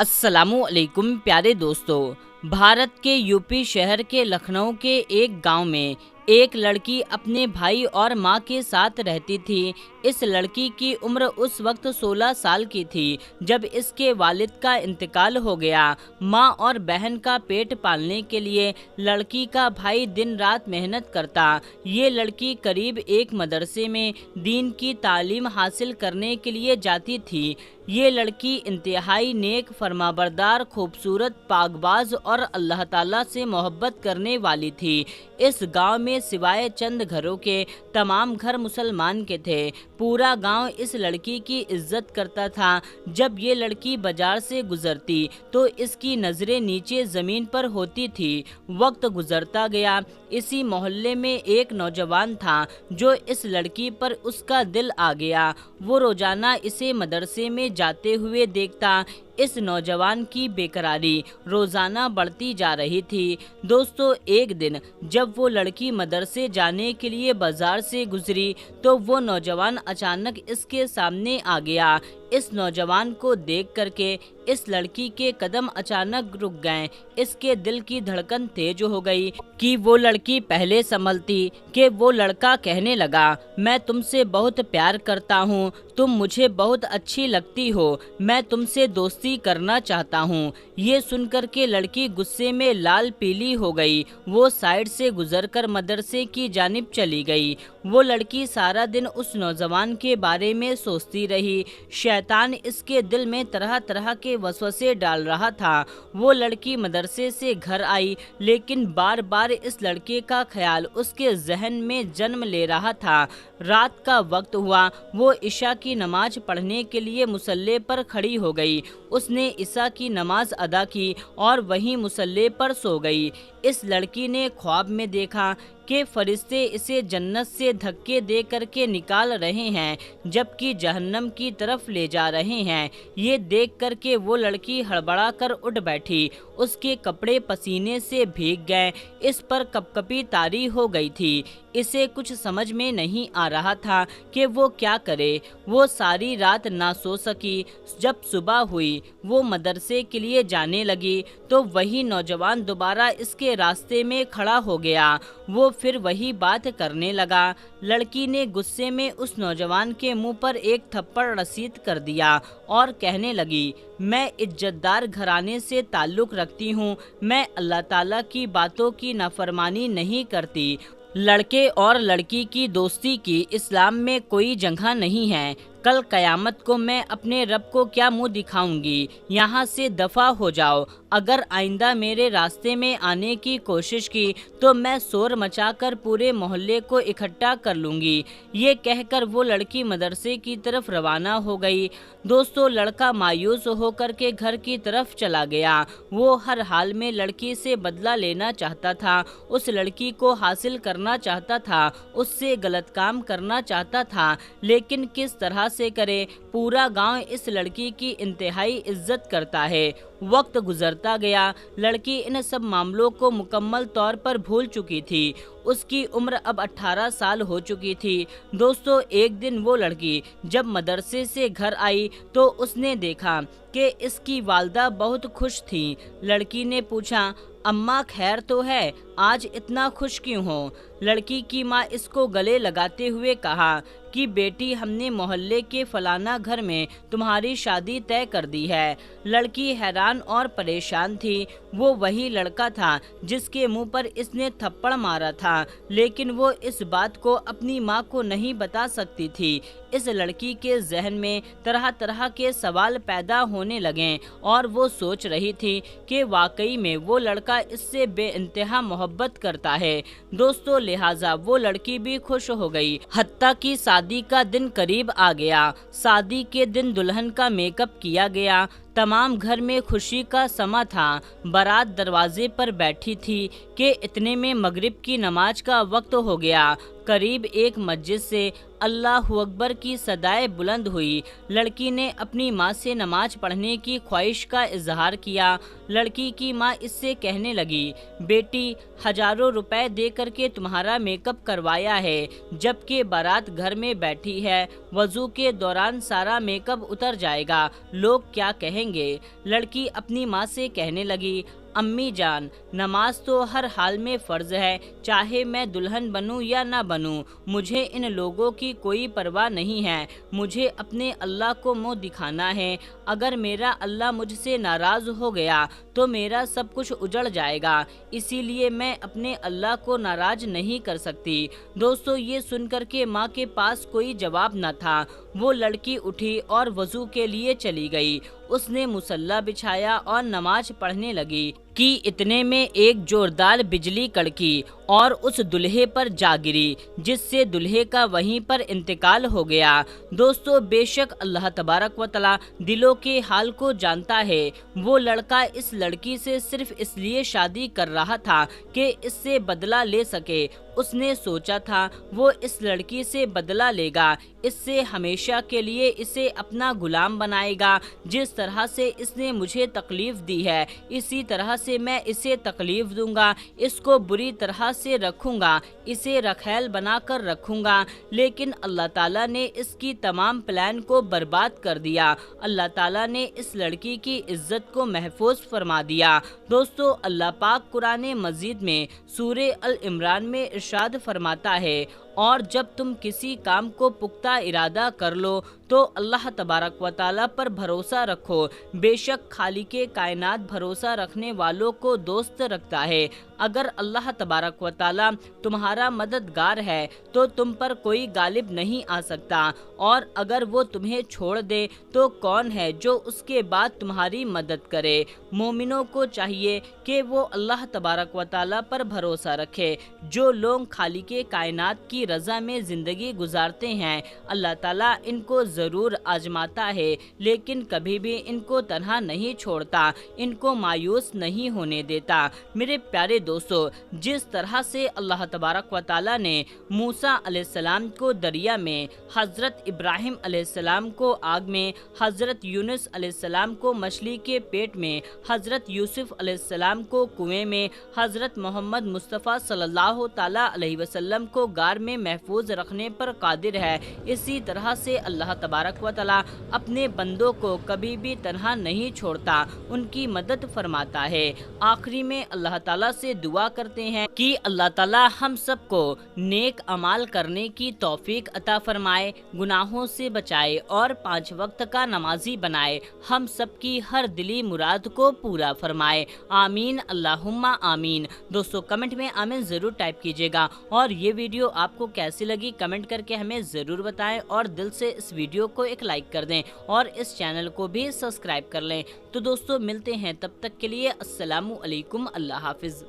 अस्सलामुअलैकुम प्यारे दोस्तों। भारत के यूपी शहर के लखनऊ के एक गांव में एक लड़की अपने भाई और माँ के साथ रहती थी। इस लड़की की उम्र उस वक्त 16 साल की थी जब इसके वालिद का इंतकाल हो गया। माँ और बहन का पेट पालने के लिए लड़की का भाई दिन रात मेहनत करता। ये लड़की करीब एक मदरसे में दीन की तालीम हासिल करने के लिए जाती थी। ये लड़की इंतहाई नेक, फरमाबरदार, खूबसूरत, पाकबाज और अल्लाह ताला से मोहब्बत करने वाली थी। इस गांव में सिवाय चंद घरों के तमाम घर मुसलमान के थे। पूरा गांव इस लड़की की इज्जत करता था। जब ये लड़की बाजार से गुजरती तो इसकी नज़रें नीचे ज़मीन पर होती थी। वक्त गुजरता गया। इसी मोहल्ले में एक नौजवान था जो इस लड़की पर उसका दिल आ गया। वो रोजाना इसे मदरसे में जाते हुए देखता। इस नौजवान की बेकरारी रोजाना बढ़ती जा रही थी। दोस्तों, एक दिन जब वो लड़की मदरसे जाने के लिए बाजार से गुजरी तो वो नौजवान अचानक इसके सामने आ गया। इस नौजवान को देख करके इस लड़की के कदम अचानक रुक गए। इसके दिल की धड़कन तेज हो गई कि वो लड़की पहले संभलती कि वो लड़का कहने लगा, मैं तुमसे बहुत प्यार करता हूँ, तुम मुझे बहुत अच्छी लगती हो, मैं तुमसे दोस्ती करना चाहता हूँ। ये सुनकर के लड़की गुस्से में लाल पीली हो गई। वो साइड से गुजरकर मदरसे की जानिब चली गई। वो लड़की सारा दिन उस नौजवान के बारे में सोचती रही। शैतान इसके दिल में तरह तरह के वसवसे डाल रहा था। वो लड़की मदरसे से घर आई, लेकिन बार बार इस लड़के का ख्याल उसके जहन में जन्म ले रहा था। रात का वक्त हुआ। वो इशा की नमाज पढ़ने के लिए मुसल्ले पर खड़ी हो गई। उसने इशा की नमाज अदा की और वहीं मुसल्ले पर सो गई। इस लड़की ने ख्वाब में देखा कि फरिश्ते इसे जन्नत से धक्के दे करके निकाल रहे हैं जबकि जहन्नम की तरफ ले जा रहे हैं। ये देख करके वो लड़की हड़बड़ा कर उठ बैठी। उसके कपड़े पसीने से भीग गए। इस पर कपकपी तारी हो गई थी। इसे कुछ समझ में नहीं आ रहा था कि वो क्या करे। वो सारी रात ना सो सकी। जब सुबह हुई वो मदरसे के लिए जाने लगी तो वही नौजवान दोबारा इसके रास्ते में खड़ा हो गया। वो फिर वही बात करने लगा। लड़की ने गुस्से में उस नौजवान के मुंह पर एक थप्पड़ रसीद कर दिया और कहने लगी, मैं इज्जतदार घराने से ताल्लुक़ रखती हूँ, मैं अल्लाह ताला की बातों की नाफरमानी नहीं करती। लड़के और लड़की की दोस्ती की इस्लाम में कोई जगह नहीं है। कल क़यामत को मैं अपने रब को क्या मुंह दिखाऊंगी। यहाँ से दफ़ा हो जाओ। अगर आइंदा मेरे रास्ते में आने की कोशिश की तो मैं शोर मचाकर पूरे मोहल्ले को इकट्ठा कर लूँगी। ये कहकर वो लड़की मदरसे की तरफ रवाना हो गई। दोस्तों, लड़का मायूस होकर के घर की तरफ चला गया। वो हर हाल में लड़की से बदला लेना चाहता था, उस लड़की को हासिल करना चाहता था, उससे गलत काम करना चाहता था, लेकिन किस तरह से करे। पूरा गांव इस लड़की की इंतहाई इज्जत करता है। वक्त गुजरता गया। लड़की इन सब मामलों को मुकम्मल तौर पर भूल चुकी थी। उसकी उम्र अब 18 साल हो चुकी थी। दोस्तों, एक दिन वो लड़की जब मदरसे से घर आई तो उसने देखा कि इसकी वालदा बहुत खुश थी। लड़की ने पूछा, अम्मा खैर तो है, आज इतना खुश क्यों हो? लड़की की माँ इसको गले लगाते हुए कहा कि बेटी, हमने मोहल्ले के फलाना घर में तुम्हारी शादी तय कर दी है। लड़की हैरान और परेशान थी। वो वही लड़का था जिसके मुंह पर इसने थप्पड़ मारा था, लेकिन वो इस बात को अपनी माँ को नहीं बता सकती थी। इस लड़की के जहन में तरह तरह के सवाल पैदा होने लगे और वो सोच रही थी कि वाकई में वो लड़का इससे बेइंतहा मोहब्बत करता है। दोस्तों, लिहाजा वो लड़की भी खुश हो गई। हत्ता कि शादी का दिन करीब आ गया। शादी के दिन दुल्हन का मेकअप किया गया। तमाम घर में खुशी का समा था। बारात दरवाजे पर बैठी थी कि इतने में मगरिब की नमाज का वक्त हो गया। करीब एक मस्जिद से अल्लाहु अकबर की सदाएं बुलंद हुई। लड़की ने अपनी माँ से नमाज पढ़ने की ख्वाहिश का इजहार किया। लड़की की माँ इससे कहने लगी, बेटी, हजारों रुपए दे करके तुम्हारा मेकअप करवाया है, जबकि बारात घर में बैठी है। वजू के दौरान सारा मेकअप उतर जाएगा, लोग क्या कहेंगे। लड़की अपनी माँ से कहने लगी, अम्मी जान, नमाज तो हर हाल में फ़र्ज़ है, चाहे मैं दुल्हन बनूं या ना बनूं, मुझे इन लोगों की कोई परवाह नहीं है। मुझे अपने अल्लाह को मुंह दिखाना है। अगर मेरा अल्लाह मुझसे नाराज़ हो गया तो मेरा सब कुछ उजड़ जाएगा, इसीलिए मैं अपने अल्लाह को नाराज़ नहीं कर सकती। दोस्तों, ये सुनकर के माँ के पास कोई जवाब न था। वो लड़की उठी और वज़ू के लिए चली गई। उसने मुसल्ला बिछाया और नमाज पढ़ने लगी कि इतने में एक जोरदार बिजली कड़की और उस दुल्हे पर जा गिरी, जिससे दुल्हे का वहीं पर इंतकाल हो गया। दोस्तों, बेशक अल्लाह तबारक व तआला दिलों के हाल को जानता है। वो लड़का इस लड़की से सिर्फ इसलिए शादी कर रहा था कि इससे बदला ले सके। उसने सोचा था वो इस लड़की से बदला लेगा, इससे हमेशा के लिए इसे अपना गुलाम बनाएगा। जिस तरह से इसने मुझे तकलीफ दी है, इसी तरह से मैं इसे तकलीफ दूंगा, इसको बुरी तरह से रखूंगा, इसे रखैल बनाकर रखूंगा। लेकिन अल्लाह ताला ने इसकी तमाम प्लान को बर्बाद कर दिया। अल्लाह ताला ने इस लड़की की इज्जत को महफूज फरमा दिया। दोस्तों, अल्लाह पाक कुरान मजीद में सूरे अल इमरान में इरशाद फरमाता है, और जब तुम किसी काम को पुख्ता इरादा कर लो तो अल्लाह तबारक व ताला पर भरोसा रखो। बेशक खालिके कायनात भरोसा रखने वालों को दोस्त रखता है। अगर अल्लाह तबारक व ताला तुम्हारा मददगार है तो तुम पर कोई गालिब नहीं आ सकता, और अगर वो तुम्हें छोड़ दे तो कौन है जो उसके बाद तुम्हारी मदद करे। मोमिनों को चाहिए कि वो अल्लाह तबारक व ताला पर भरोसा रखे। जो लोग खालिके कायनात की रज़ा में ज़िंदगी गुजारते हैं, अल्लाह ताला इनको ज़रूर आजमाता है, लेकिन कभी भी इनको तन्हा नहीं छोड़ता, इनको मायूस नहीं होने देता। मेरे प्यारे दोस्तों, जिस तरह से अल्लाह तबारक व ताला ने मूसा अलैहिस्सलाम को दरिया में, हज़रत इब्राहिम अलैहिस्सलाम को आग में, हज़रत यूनुस अलैहिस्सलाम को मछली के पेट में, हज़रत यूसुफ अलैहिस्सलाम को कुएं में, हज़रत मोहम्मद मुस्तफ़ा सल्लल्लाहु ताला अलैहि वसल्लम को गार में महफूज रखने पर कादिर है, इसी तरह से अल्लाह तबारक व तआला अपने बंदों को कभी भी तन्हा नहीं छोड़ता, उनकी मदद फरमाता है। आखिरी में अल्लाह ताला से दुआ करते हैं कि अल्लाह ताला हम सबको नेक अमाल करने की तौफीक अता फरमाए, गुनाहों से बचाए और 5 वक्त का नमाजी बनाए, हम सबकी हर दिली मुराद को पूरा फरमाए। आमीन, अल्लाहुम्मा आमीन। दोस्तों, कमेंट में आमीन ज़रूर टाइप कीजिएगा, और ये वीडियो आपको कैसी लगी कमेंट करके हमें ज़रूर बताएं, और दिल से इस वीडियो को एक लाइक कर दें और इस चैनल को भी सब्सक्राइब कर लें। तो दोस्तों, मिलते हैं तब तक के लिए। अस्सलामु अलैकुम, अल्लाह हाफिज़।